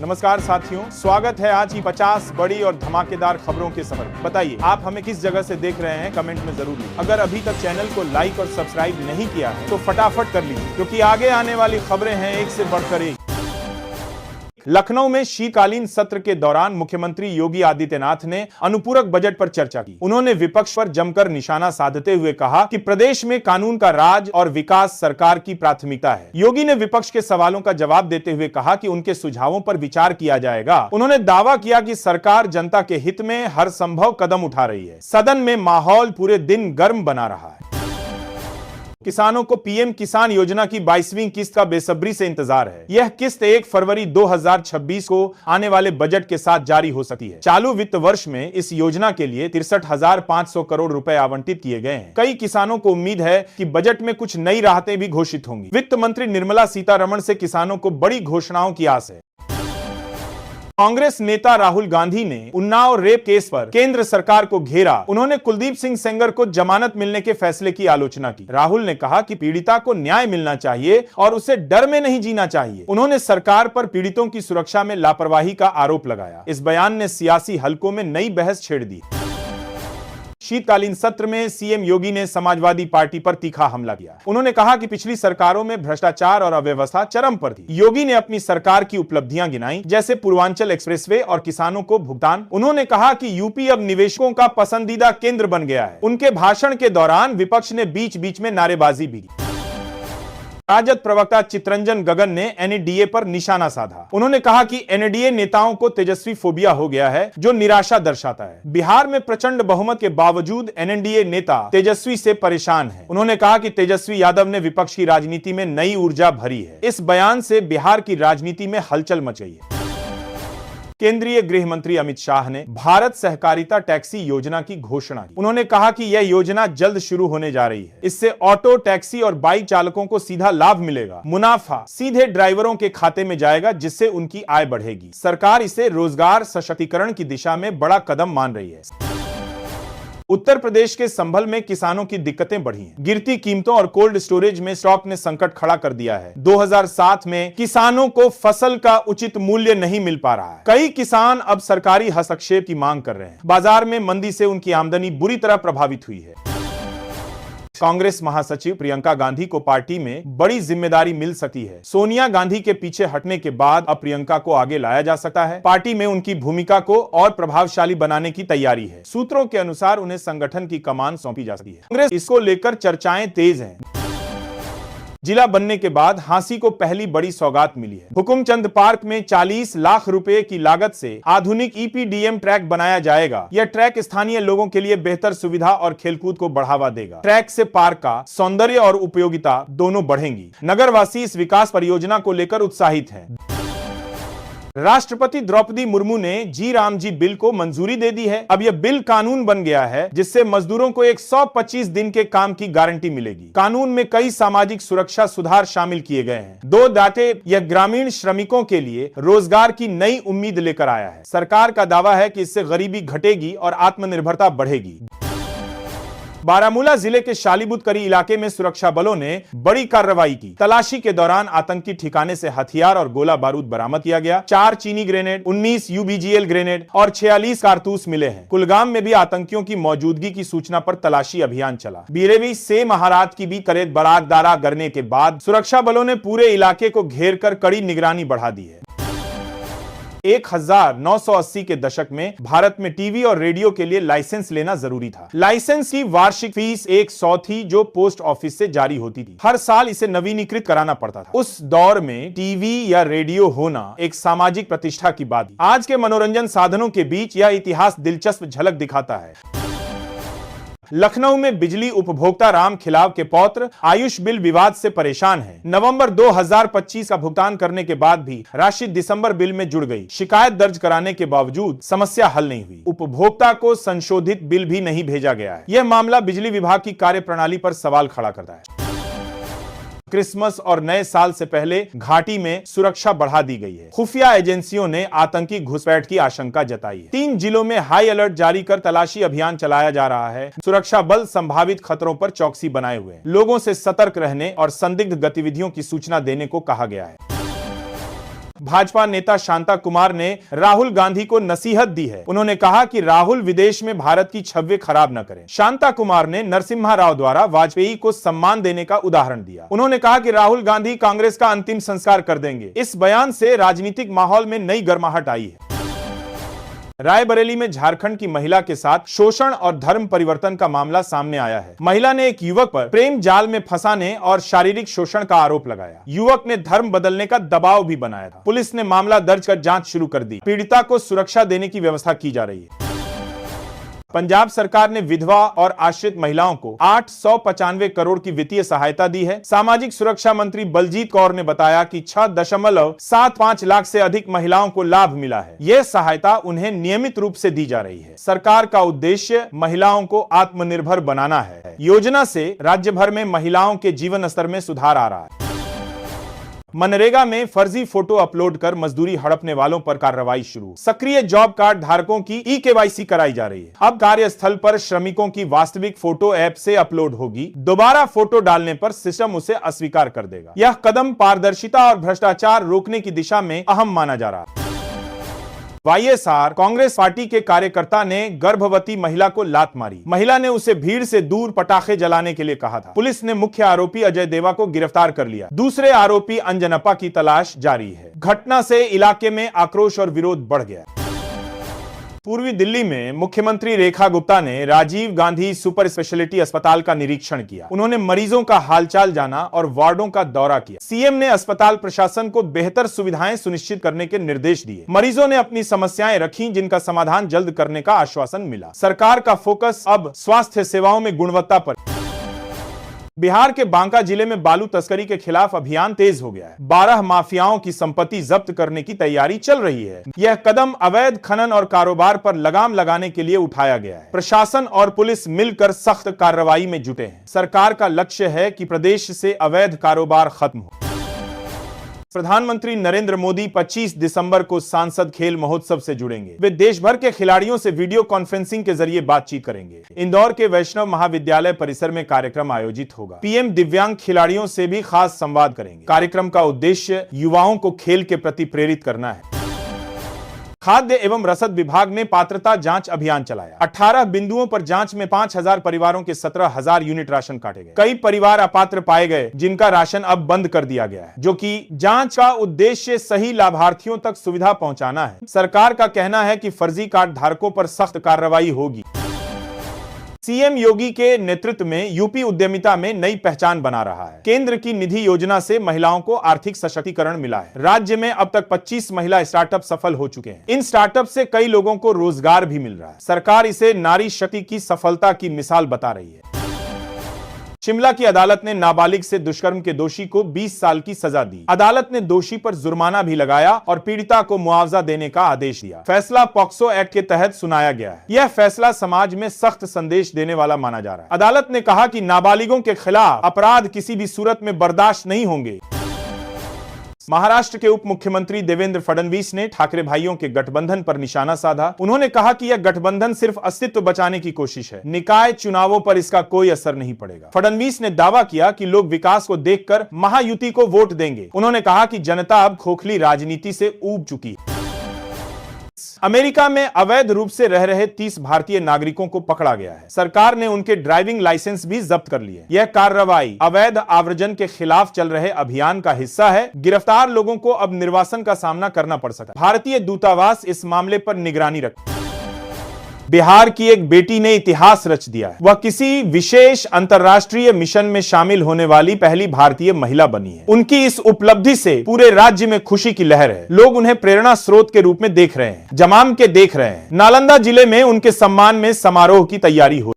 नमस्कार साथियों, स्वागत है आज की 50 बड़ी और धमाकेदार खबरों के सफर में। बताइए आप हमें किस जगह से देख रहे हैं, कमेंट में जरूर लिखिए। अगर अभी तक चैनल को लाइक और सब्सक्राइब नहीं किया है तो फटाफट कर लीजिए, क्योंकि आगे आने वाली खबरें हैं एक से बढ़कर एक। लखनऊ में शीतकालीन सत्र के दौरान मुख्यमंत्री योगी आदित्यनाथ ने अनुपूरक बजट पर चर्चा की। उन्होंने विपक्ष पर जमकर निशाना साधते हुए कहा कि प्रदेश में कानून का राज और विकास सरकार की प्राथमिकता है। योगी ने विपक्ष के सवालों का जवाब देते हुए कहा कि उनके सुझावों पर विचार किया जाएगा। उन्होंने दावा किया कि सरकार जनता के हित में हर संभव कदम उठा रही है। सदन में माहौल पूरे दिन गर्म बना रहा है। किसानों को पीएम किसान योजना की 22वीं किस्त का बेसब्री से इंतजार है। यह किस्त 1 फरवरी 2026 को आने वाले बजट के साथ जारी हो सकती है। चालू वित्त वर्ष में इस योजना के लिए 63,500 करोड़ रुपए आवंटित किए गए हैं। कई किसानों को उम्मीद है कि बजट में कुछ नई राहतें भी घोषित होंगी। वित्त मंत्री निर्मला सीतारमण से किसानों को बड़ी घोषणाओं की आस है। कांग्रेस नेता राहुल गांधी ने उन्नाव रेप केस पर केंद्र सरकार को घेरा। उन्होंने कुलदीप सिंह सेंगर को जमानत मिलने के फैसले की आलोचना की। राहुल ने कहा कि पीड़िता को न्याय मिलना चाहिए और उसे डर में नहीं जीना चाहिए। उन्होंने सरकार पर पीड़ितों की सुरक्षा में लापरवाही का आरोप लगाया। इस बयान ने सियासी हलकों में नई बहस छेड़ दी। शीतकालीन सत्र में सीएम योगी ने समाजवादी पार्टी पर तीखा हमला किया। उन्होंने कहा कि पिछली सरकारों में भ्रष्टाचार और अव्यवस्था चरम पर थी। योगी ने अपनी सरकार की उपलब्धियां गिनाई, जैसे पूर्वांचल एक्सप्रेसवे और किसानों को भुगतान। उन्होंने कहा कि यूपी अब निवेशकों का पसंदीदा केंद्र बन गया है। उनके भाषण के दौरान विपक्ष ने बीच बीच में नारेबाजी भी की। राजद प्रवक्ता चितरंजन गगन ने एनडीए पर निशाना साधा। उन्होंने कहा कि एनडीए नेताओं को तेजस्वी फोबिया हो गया है, जो निराशा दर्शाता है। बिहार में प्रचंड बहुमत के बावजूद एनडीए नेता तेजस्वी से परेशान हैं। उन्होंने कहा कि तेजस्वी यादव ने विपक्ष की राजनीति में नई ऊर्जा भरी है। इस बयान से बिहार की राजनीति में हलचल मच गई है। केंद्रीय गृह मंत्री अमित शाह ने भारत सहकारिता टैक्सी योजना की घोषणा की। उन्होंने कहा कि यह योजना जल्द शुरू होने जा रही है। इससे ऑटो, टैक्सी और बाइक चालकों को सीधा लाभ मिलेगा। मुनाफा सीधे ड्राइवरों के खाते में जाएगा, जिससे उनकी आय बढ़ेगी। सरकार इसे रोजगार सशक्तिकरण की दिशा में बड़ा कदम मान रही है। उत्तर प्रदेश के संभल में किसानों की दिक्कतें बढ़ी हैं। गिरती कीमतों और कोल्ड स्टोरेज में स्टॉक ने संकट खड़ा कर दिया है। 2007 में किसानों को फसल का उचित मूल्य नहीं मिल पा रहा है। कई किसान अब सरकारी हस्तक्षेप की मांग कर रहे हैं। बाजार में मंदी से उनकी आमदनी बुरी तरह प्रभावित हुई है। कांग्रेस महासचिव प्रियंका गांधी को पार्टी में बड़ी जिम्मेदारी मिल सकती है। सोनिया गांधी के पीछे हटने के बाद अब प्रियंका को आगे लाया जा सकता है। पार्टी में उनकी भूमिका को और प्रभावशाली बनाने की तैयारी है। सूत्रों के अनुसार उन्हें संगठन की कमान सौंपी जा सकती है। कांग्रेस इसको लेकर चर्चाएं तेज हैं। जिला बनने के बाद हांसी को पहली बड़ी सौगात मिली है। हुकुमचंद पार्क में 40 लाख रुपए की लागत से आधुनिक ईपीडीएम ट्रैक बनाया जाएगा। यह ट्रैक स्थानीय लोगों के लिए बेहतर सुविधा और खेलकूद को बढ़ावा देगा। ट्रैक से पार्क का सौंदर्य और उपयोगिता दोनों बढ़ेंगी। नगरवासी इस विकास परियोजना को लेकर उत्साहित हैं। राष्ट्रपति द्रौपदी मुर्मू ने जी राम जी बिल को मंजूरी दे दी है। अब यह बिल कानून बन गया है, जिससे मजदूरों को 125 दिन के काम की गारंटी मिलेगी। कानून में कई सामाजिक सुरक्षा सुधार शामिल किए गए हैं। 2 दाते यह ग्रामीण श्रमिकों के लिए रोजगार की नई उम्मीद लेकर आया है। सरकार का दावा है कि इससे गरीबी घटेगी और आत्मनिर्भरता बढ़ेगी। बारामूला जिले के शालीबुतकरी इलाके में सुरक्षा बलों ने बड़ी कार्रवाई की। तलाशी के दौरान आतंकी ठिकाने से हथियार और गोला बारूद बरामद किया गया। 4 चीनी ग्रेनेड, 19 यूबीजीएल ग्रेनेड और 46 कारतूस मिले हैं। कुलगाम में भी आतंकियों की मौजूदगी की सूचना पर तलाशी अभियान चला। बीरेवी से महारात की भी करेत बराकदारा करने के बाद सुरक्षा बलों ने पूरे इलाके को घेर कर कड़ी निगरानी बढ़ा दी है। 1980 के दशक में भारत में टीवी और रेडियो के लिए लाइसेंस लेना जरूरी था। लाइसेंस की वार्षिक फीस 100 थी, जो पोस्ट ऑफिस से जारी होती थी। हर साल इसे नवीनीकृत कराना पड़ता था। उस दौर में टीवी या रेडियो होना एक सामाजिक प्रतिष्ठा की बात थी। आज के मनोरंजन साधनों के बीच यह इतिहास दिलचस्प झलक दिखाता है। लखनऊ में बिजली उपभोक्ता राम खिलाव के पौत्र आयुष बिल विवाद से परेशान हैं। नवंबर 2025 का भुगतान करने के बाद भी राशि दिसंबर बिल में जुड़ गई। शिकायत दर्ज कराने के बावजूद समस्या हल नहीं हुई। उपभोक्ता को संशोधित बिल भी नहीं भेजा गया है। यह मामला बिजली विभाग की कार्यप्रणाली पर सवाल खड़ा करता है। क्रिसमस और नए साल से पहले घाटी में सुरक्षा बढ़ा दी गई है। खुफिया एजेंसियों ने आतंकी घुसपैठ की आशंका जताई है। 3 जिलों में हाई अलर्ट जारी कर तलाशी अभियान चलाया जा रहा है। सुरक्षा बल संभावित खतरों पर चौकसी बनाए हुए हैं। लोगों से सतर्क रहने और संदिग्ध गतिविधियों की सूचना देने को कहा गया है। भाजपा नेता शांता कुमार ने राहुल गांधी को नसीहत दी है। उन्होंने कहा कि राहुल विदेश में भारत की छवि खराब न करें। शांता कुमार ने नरसिम्हा राव द्वारा वाजपेयी को सम्मान देने का उदाहरण दिया। उन्होंने कहा कि राहुल गांधी कांग्रेस का अंतिम संस्कार कर देंगे। इस बयान से राजनीतिक माहौल में नई गर्माहट आई है। रायबरेली में झारखंड की महिला के साथ शोषण और धर्म परिवर्तन का मामला सामने आया है। महिला ने एक युवक पर प्रेम जाल में फंसाने और शारीरिक शोषण का आरोप लगाया। युवक ने धर्म बदलने का दबाव भी बनाया था। पुलिस ने मामला दर्ज कर जांच शुरू कर दी। पीड़िता को सुरक्षा देने की व्यवस्था की जा रही है। पंजाब सरकार ने विधवा और आश्रित महिलाओं को 895 करोड़ की वित्तीय सहायता दी है। सामाजिक सुरक्षा मंत्री बलजीत कौर ने बताया कि 6.75 लाख से अधिक महिलाओं को लाभ मिला है। यह सहायता उन्हें नियमित रूप से दी जा रही है। सरकार का उद्देश्य महिलाओं को आत्मनिर्भर बनाना है। योजना से राज्य भर में महिलाओं के जीवन स्तर में सुधार आ रहा है। मनरेगा में फर्जी फोटो अपलोड कर मजदूरी हड़पने वालों पर कार्रवाई शुरू। सक्रिय जॉब कार्ड धारकों की ई-केवाईसी कराई जा रही है। अब कार्यस्थल पर श्रमिकों की वास्तविक फोटो ऐप से अपलोड होगी। दोबारा फोटो डालने पर सिस्टम उसे अस्वीकार कर देगा। यह कदम पारदर्शिता और भ्रष्टाचार रोकने की दिशा में अहम माना जा रहा है। वाईएसआर कांग्रेस पार्टी के कार्यकर्ता ने गर्भवती महिला को लात मारी। महिला ने उसे भीड़ से दूर पटाखे जलाने के लिए कहा था। पुलिस ने मुख्य आरोपी अजय देवा को गिरफ्तार कर लिया। दूसरे आरोपी अंजनप्पा की तलाश जारी है। घटना से इलाके में आक्रोश और विरोध बढ़ गया। पूर्वी दिल्ली में मुख्यमंत्री रेखा गुप्ता ने राजीव गांधी सुपर स्पेशलिटी अस्पताल का निरीक्षण किया। उन्होंने मरीजों का हालचाल जाना और वार्डों का दौरा किया। सीएम ने अस्पताल प्रशासन को बेहतर सुविधाएं सुनिश्चित करने के निर्देश दिए। मरीजों ने अपनी समस्याएं रखी, जिनका समाधान जल्द करने का आश्वासन मिला। सरकार का फोकस अब स्वास्थ्य सेवाओं में गुणवत्ता पर। बिहार के बांका जिले में बालू तस्करी के खिलाफ अभियान तेज हो गया है। 12 माफियाओं की संपत्ति जब्त करने की तैयारी चल रही है। यह कदम अवैध खनन और कारोबार पर लगाम लगाने के लिए उठाया गया है। प्रशासन और पुलिस मिलकर सख्त कार्रवाई में जुटे हैं। सरकार का लक्ष्य है कि प्रदेश से अवैध कारोबार खत्म हो। प्रधानमंत्री नरेंद्र मोदी 25 दिसंबर को सांसद खेल महोत्सव से जुड़ेंगे। वे देश भर के खिलाड़ियों से वीडियो कॉन्फ्रेंसिंग के जरिए बातचीत करेंगे। इंदौर के वैष्णव महाविद्यालय परिसर में कार्यक्रम आयोजित होगा। पीएम दिव्यांग खिलाड़ियों से भी खास संवाद करेंगे। कार्यक्रम का उद्देश्य युवाओं को खेल के प्रति प्रेरित करना है। खाद्य एवं रसद विभाग ने पात्रता जांच अभियान चलाया। 18 बिंदुओं पर जांच में 5,000 परिवारों के 17,000 यूनिट राशन काटे गए। कई परिवार अपात्र पाए गए, जिनका राशन अब बंद कर दिया गया है, जो कि जांच का उद्देश्य सही लाभार्थियों तक सुविधा पहुंचाना है। सरकार का कहना है कि फर्जी कार्ड धारकों पर सख्त कार्रवाई होगी। सीएम योगी के नेतृत्व में यूपी उद्यमिता में नई पहचान बना रहा है। केंद्र की निधि योजना से महिलाओं को आर्थिक सशक्तिकरण मिला है। राज्य में अब तक 25 महिला स्टार्टअप सफल हो चुके हैं। इन स्टार्टअप से कई लोगों को रोजगार भी मिल रहा है। सरकार इसे नारी शक्ति की सफलता की मिसाल बता रही है। शिमला की अदालत ने नाबालिग से दुष्कर्म के दोषी को 20 साल की सजा दी। अदालत ने दोषी पर जुर्माना भी लगाया और पीड़िता को मुआवजा देने का आदेश दिया। फैसला पॉक्सो एक्ट के तहत सुनाया गया है। यह फैसला समाज में सख्त संदेश देने वाला माना जा रहा है। अदालत ने कहा कि नाबालिगों के खिलाफ अपराध किसी भी सूरत में बर्दाश्त नहीं होंगे। महाराष्ट्र के उप मुख्यमंत्री देवेंद्र फडणवीस ने ठाकरे भाइयों के गठबंधन पर निशाना साधा। उन्होंने कहा कि यह गठबंधन सिर्फ अस्तित्व बचाने की कोशिश है। निकाय चुनावों पर इसका कोई असर नहीं पड़ेगा। फडणवीस ने दावा किया कि लोग विकास को देखकर महायुति को वोट देंगे। उन्होंने कहा कि जनता अब खोखली राजनीति से ऊब चुकी है। अमेरिका में अवैध रूप से रह रहे 30 भारतीय नागरिकों को पकड़ा गया है। सरकार ने उनके ड्राइविंग लाइसेंस भी जब्त कर लिए। यह कार्रवाई अवैध आव्रजन के खिलाफ चल रहे अभियान का हिस्सा है। गिरफ्तार लोगों को अब निर्वासन का सामना करना पड़ सकता है। भारतीय दूतावास इस मामले पर निगरानी रखता है। बिहार की एक बेटी ने इतिहास रच दिया है। वह किसी विशेष अंतर्राष्ट्रीय मिशन में शामिल होने वाली पहली भारतीय महिला बनी है। उनकी इस उपलब्धि से पूरे राज्य में खुशी की लहर है। लोग उन्हें प्रेरणा स्रोत के रूप में देख रहे हैं, जमाम के देख रहे हैं। नालंदा जिले में उनके सम्मान में समारोह की तैयारी हो